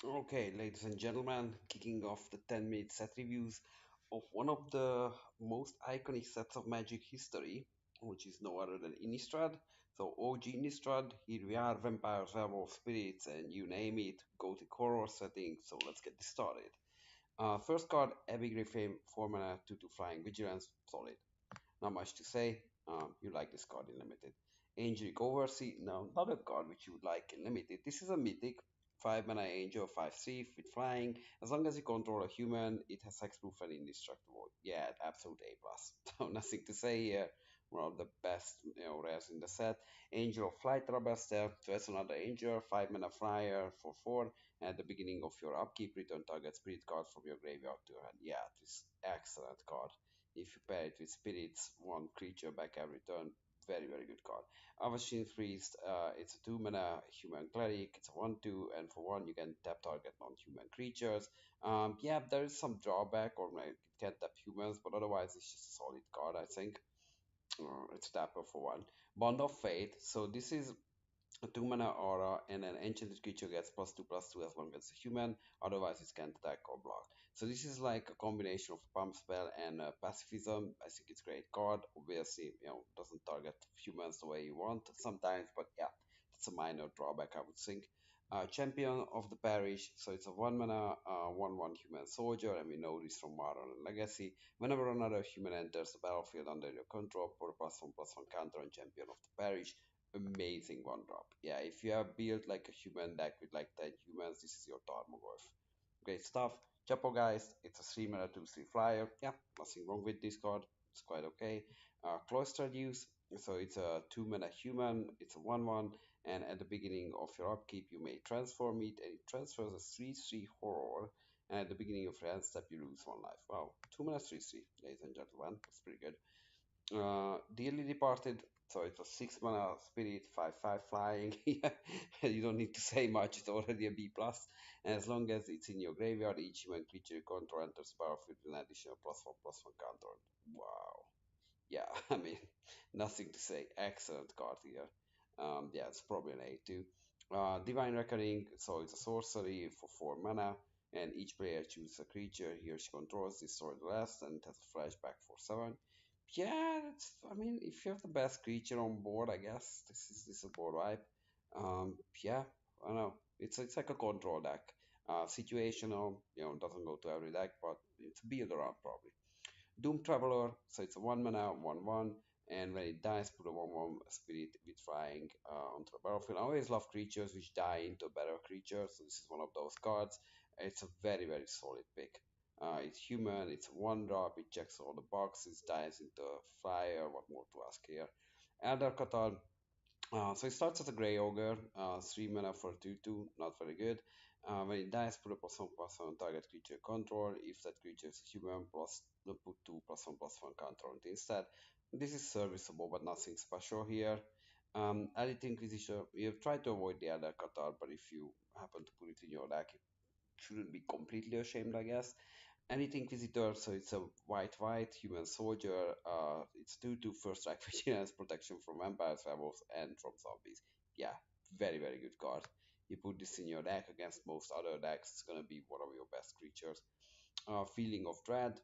Okay, ladies and gentlemen, kicking off the 10-minute set reviews of one of the most iconic sets of Magic history, which is no other than Innistrad. So, OG Innistrad, here we are, vampires, werewolf, spirits, and you name it, gothic horror setting. So, let's get this started. First card, Epic Reframe, 4 mana, 2 flying, vigilance, solid. Not much to say. You like this card in limited. Angelic Overseer. Now, another card which you would like in limited. This is a mythic. 5 mana angel, 5/3 with flying. As long as you control a human, it has hexproof and indestructible. Yeah, absolute A plus. So nothing to say here. One of the best rares in the set. Angel of Flight Rabester. So that's another angel, 5 mana flyer for 4. And at the beginning of your upkeep, return target spirit card from your graveyard to your hand. Yeah, this excellent card. If you pair it with spirits, one creature back every turn. Very, very good card. Avacyn Priest, it's a 2 mana human cleric, it's a 1/2, and for 1 you can tap target non human creatures. Yeah, there is some drawback, or like, it can tap humans, but otherwise it's just a solid card, I think. It's tapper for 1. Bond of Fate, so this is a 2 mana aura, and an enchanted creature gets +2/+2 as long as it's a human, otherwise it can't attack or block. So this is like a combination of pump spell and pacifism. I think it's a great card. Obviously, doesn't target humans the way you want sometimes, but yeah, it's a minor drawback, I would think. Champion of the Parish, so it's a 1 mana, 1/1 human soldier, and we know this from Modern and Legacy. Whenever another human enters the battlefield under your control, put a +1/+1 counter on Champion of the Parish. Amazing one drop. Yeah, if you have built like a human deck with like 10 humans, this is your Tarmogoyf. Great stuff. Chapo guys, it's a 3 mana 2/3 flyer. Yeah, nothing wrong with this card. It's quite okay. Cloistered use. So it's a 2 mana human, it's a 1/1, and at the beginning of your upkeep, you may transform it, and it transfers a 3/3 horror. And at the beginning of your end step, you lose 1 life. Wow, 2 mana 3/3, ladies and gentlemen. That's pretty good. Dearly Departed. So it's a 6 mana spirit, 5/5 flying. Yeah, you don't need to say much. It's already a B plus. And as long as it's in your graveyard, each human creature you control enters the battlefield with an additional +1/+1 counter. Wow. Yeah, I mean, nothing to say. Excellent card here. Yeah, it's probably an A2. Divine Reckoning. So it's a sorcery for 4 mana. And each player chooses a creature he or she controls, destroy the rest, and it has a flashback for 7. Yeah, I mean, if you have the best creature on board, I guess this is a board vibe. Yeah, I don't know. It's like a control deck. Situational, doesn't go to every deck, but it's a build around probably. Doom Traveler, so it's a 1 mana, 1/1, and when it dies, put a 1/1 spirit with flying onto the battlefield. I always love creatures which die into a better creature, so this is one of those cards. It's a very, very solid pick. It's human, it's a 1 drop, it checks all the boxes, dies into a flyer, what more to ask here. Elder Catan, so it starts as a Grey Ogre, 3 mana for 2/2, not very good. When it dies, put a +1/+1 on target creature control. If that creature is a human, put 2 +1/+1 counter on it instead. This is serviceable, but nothing special here. Elite Inquisition, you have tried to avoid the Elder Qatar, but if you happen to put it in your deck, it shouldn't be completely ashamed, I guess. Elite Inquisitor, so it's a white human soldier. It's 2/2 first strike vigilance protection from vampires, werewolves, and from zombies. Yeah, very, very good card. You put this in your deck against most other decks, it's gonna be one of your best creatures. Feeling of Dread.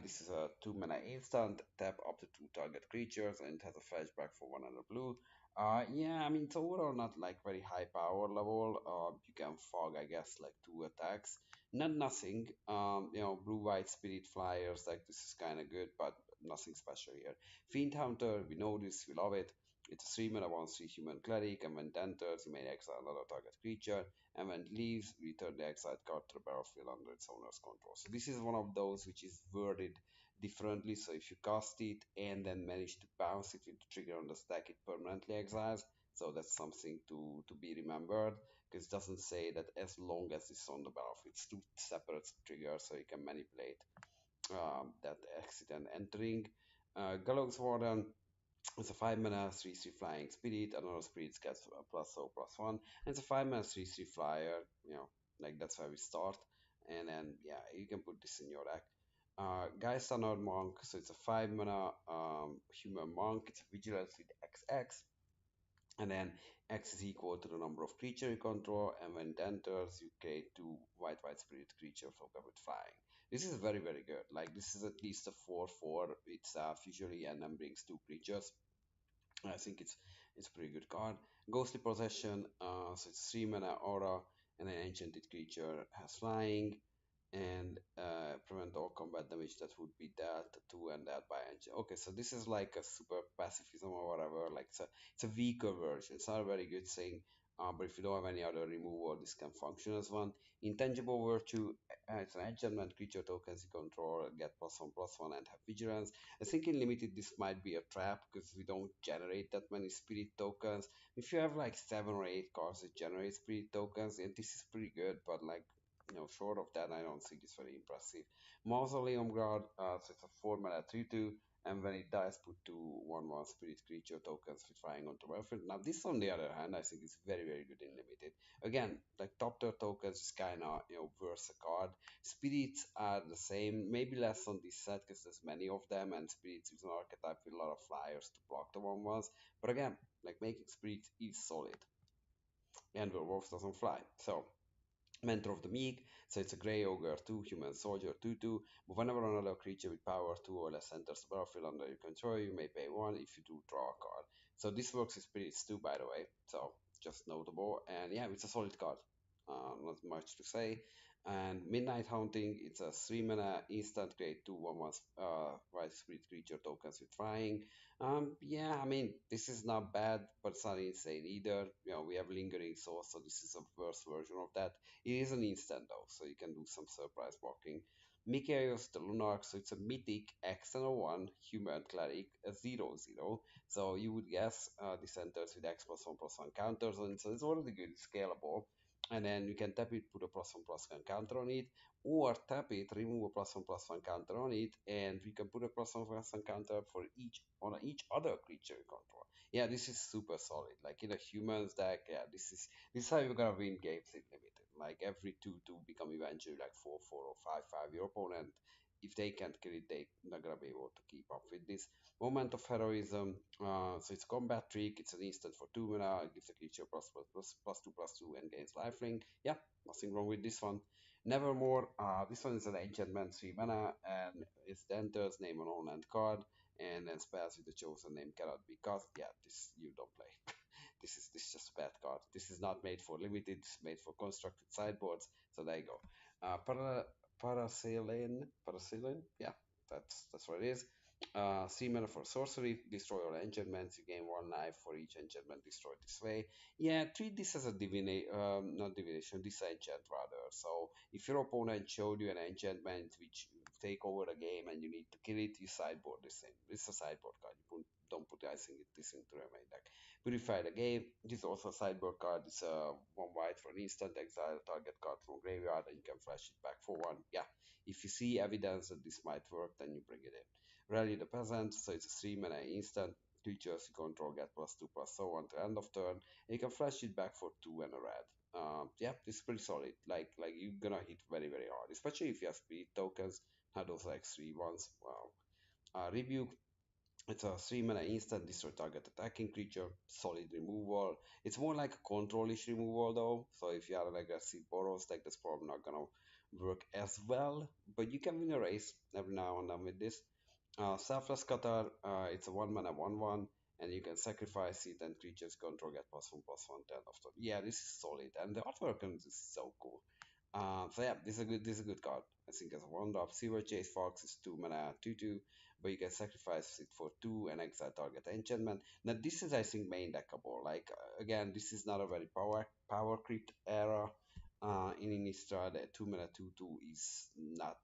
This is a 2 mana instant, tap up to 2 target creatures, and it has a flashback for 1 under blue. Yeah, I mean, it's overall not like very high power level. You can fog, I guess, like 2 attacks. Not nothing. Blue white spirit flyers, like this is kind of good, but nothing special here. Fiend Hunter, we know this, we love it. It's a 3 mana 1/3 human cleric, and when it enters, you may exile another target creature, and when it leaves, return the exiled card to the battlefield under its owner's control. So this is one of those which is worded differently. So if you cast it and then manage to bounce it with the trigger on the stack, it permanently exiles. So that's something to be remembered, because it doesn't say that as long as it's on the battlefield. It's 2 separate triggers, so you can manipulate that exit and entering. Gallows Warden, it's a 5 mana 3/3 flying spirit. Another spirit gets a +0/+1. And it's a 5 mana 3/3 flyer. Like that's where we start. And then, yeah, you can put this in your deck. Guy Standard Monk. So it's a 5 mana human monk. It's a vigilance with XX. And then X is equal to the number of creature you control, and when it enters, you create two white spirit creature token with flying. This is very very good. Like this is at least a 4/4. It's usually and then brings two creatures. I think it's a pretty good card. Ghostly Possession, so it's 3 mana aura, and an enchanted creature has flying, and prevent all combat damage that would be dealt to and dealt by engine. Okay, so this is like a super pacifism or whatever. Like it's a weaker version. It's not a very good thing. But if you don't have any other removal, this can function as one. Intangible Virtue, it's an enchantment creature tokens you control, get +1/+1 and have vigilance. I think in limited this might be a trap because we don't generate that many spirit tokens. If you have like 7 or 8 cards that generate spirit tokens, and this is pretty good, but like short of that, I don't think it's very impressive. Mausoleum Guard, so it's a 4 mana 3/2, and when it dies, put two 1/1 spirit creature tokens with flying onto battlefield. Now, this on the other hand, I think is very, very good in limited. Again, like top tier tokens is kind of, worth a card. Spirits are the same, maybe less on this set because there's many of them, and spirits is an archetype with a lot of flyers to block the 1/1s. But again, like making spirits is solid, and werewolves doesn't fly. So, Mentor of the Meek, so it's a Grey Ogre 2, Human Soldier 2/2. But whenever another creature with power 2 or less enters the battlefield under your control, you may pay 1. If you do, draw a card. So this works with spirits too, by the way. So just notable. And yeah, it's a solid card. Not much to say. And Midnight Haunting, it's a 3 mana instant, create 2/1/1 white spirit creature tokens with flying. Yeah, I mean, this is not bad, but it's not insane either. We have Lingering Soul, so this is a worse version of that. It is an instant though, so you can do some surprise blocking. Mikaeus the Lunarch, so it's a mythic X and a 1 human cleric, a 0/0. So you would guess this enters with X+1/+1 counters, and so it's already good, it's scalable. And then you can tap it, put a +1/+1 counter on it, or tap it, remove a +1/+1 counter on it, and we can put a +1/+1 counter for each other creature you control. Yeah, this is super solid. Like in a humans deck, yeah, this is how you're gonna win games in limited. Like every 2/2 become eventually like 4/4 or 5/5. Your opponent, if they can't kill it, they're not gonna be able to keep up with this. Moment of Heroism. So it's combat trick. It's an instant for 2 mana. It gives the creature +2/+2 and gains lifelink. Yeah, nothing wrong with this one. Nevermore. This one is an enchantment 3 mana, and it enters name an on-land card, and then spells with the chosen name cannot be cast. Yeah, this you don't play. This is just a bad card. This is not made for limited. It's made for constructed sideboards. So there you go. Parasailin. Yeah, that's what it is. 3 mana for sorcery. Destroy all enchantments. You gain 1 life for each enchantment destroyed this way. Yeah, treat this as a not divination, disenchant rather. So if your opponent showed you an enchantment which take over the game and you need to kill it, you sideboard this thing. This is a sideboard card. Don't put this into your main deck. Purify the game. This is also a sideboard card. It's 1 white for an instant exile target card from graveyard, and you can flash it back for 1. Yeah, if you see evidence that this might work, then you bring it in. Rally the Peasant, so it's a 3 mana instant. Creatures you control get +2/+, so on to end of turn. And you can flash it back for 2 and a red. Yeah, this is pretty solid. Like you're gonna hit very very hard, especially if you have speed tokens. Not those like 3/1s. Wow. Rebuke, it's a 3 mana instant, destroy target attacking creature, solid removal. It's more like a control-ish removal though, so if you are an aggressive Boros deck, that's probably not gonna work as well, but you can win a race every now and then with this. Selfless Cutter, it's a 1 mana 1/1, and you can sacrifice it and creatures control get +1/+1 10 of turn. Yeah, this is solid, and the artwork on this is so cool. So yeah, this is a good card. I think as a 1 drop. Silver Chase Fox is 2 mana 2/2, but you can sacrifice it for 2 and exile target enchantment. Now this is I think main deckable. Like again, this is not a very power creep era. In Innistrad, 2 mana 2/2 is not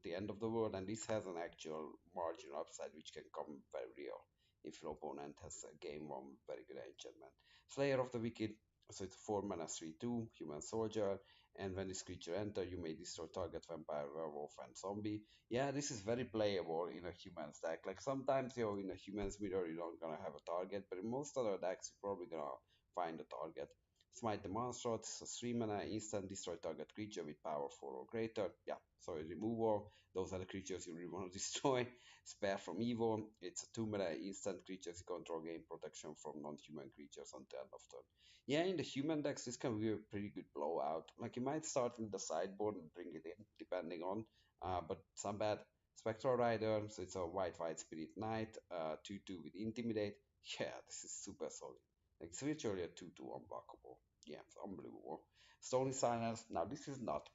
the end of the world, and this has an actual marginal upside which can come very real if your opponent has a game one very good enchantment. Slayer of the Wicked, so it's 4 mana 3/2 human soldier, and when this creature enter, you may destroy target vampire, werewolf, and zombie. Yeah, this is very playable in a humans deck. Like sometimes in a humans mirror you're not gonna have a target, but in most other decks you're probably gonna find a target. Smite the monster. It's a 3 mana instant destroy target creature with power 4 or greater. Yeah, so removal. Those are the creatures you really want to destroy. Spare from evil. It's a 2 mana instant creatures you control gain protection from non human creatures until end of turn. Yeah, in the human decks, this can be a pretty good blowout. Like you might start in the sideboard and bring it in, depending on. But some bad Spectral Rider, so it's a white Spirit Knight, 2/2 with Intimidate. Yeah, this is super solid. Like it's virtually a 2/2 unblockable. Yeah, it's unbelievable. Stony Silence. Now this is not.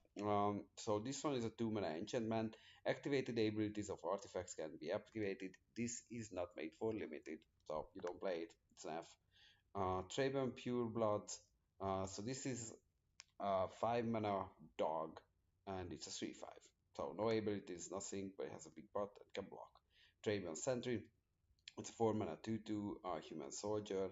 So this one is a 2 mana enchantment. Activated abilities of artifacts can be activated. This is not made for limited, so you don't play it. It's an F. Traben Pure Blood. So this is 5 mana dog, and it's a 3/5. So no abilities, nothing, but it has a big butt and can block. Traben Sentry. It's a 4 mana 2/2 human soldier.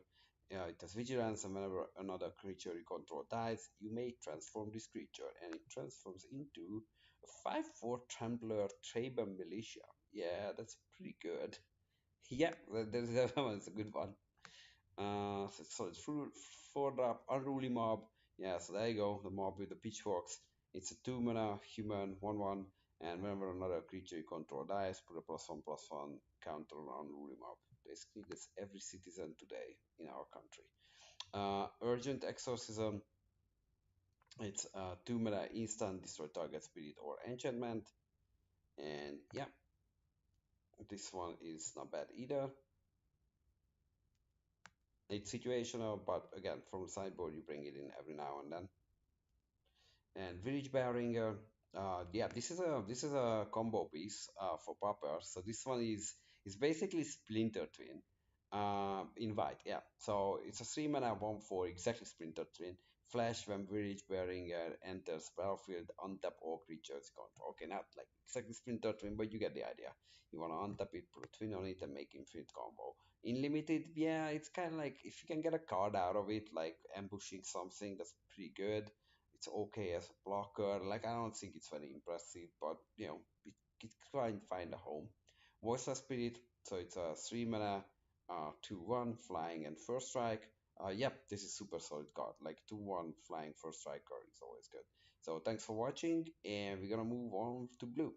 It has vigilance, and whenever another creature you control dies, you may transform this creature, and it transforms into a 5/4 Trembler Traben Militia. Yeah, that's pretty good. Yeah, that one's a good one. So it's for the unruly mob. Yeah, so there you go, the mob with the pitchforks. It's a 2 mana human 1/1, and whenever another creature you control dies, put a +1/+1 counter on unruly mob. Basically, that's every citizen today in our country. Urgent Exorcism. It's a 2 mana instant destroy target spirit or enchantment, and yeah, this one is not bad either. It's situational, but again, from the sideboard you bring it in every now and then. And Village Barringer. Yeah, this is a combo piece for Popper. So this one is basically Splinter Twin. In white, yeah. So it's a 3 mana 1/4, exactly Splinter Twin. Flash when Village Barringer enters battlefield, untap all creatures you control. Okay, not like exactly Splinter Twin, but you get the idea. You want to untap it, put a twin on it, and make infinite combo. In limited, yeah, it's kind of like if you can get a card out of it, like ambushing something, that's pretty good. It's okay as a blocker. Like I don't think it's very impressive, but it can find a home. Voiceless Spirit, so it's a 3 mana, 2/1 flying and first strike. Yep, this is super solid card. Like 2/1 flying first strike card is always good. So thanks for watching, and we're gonna move on to blue.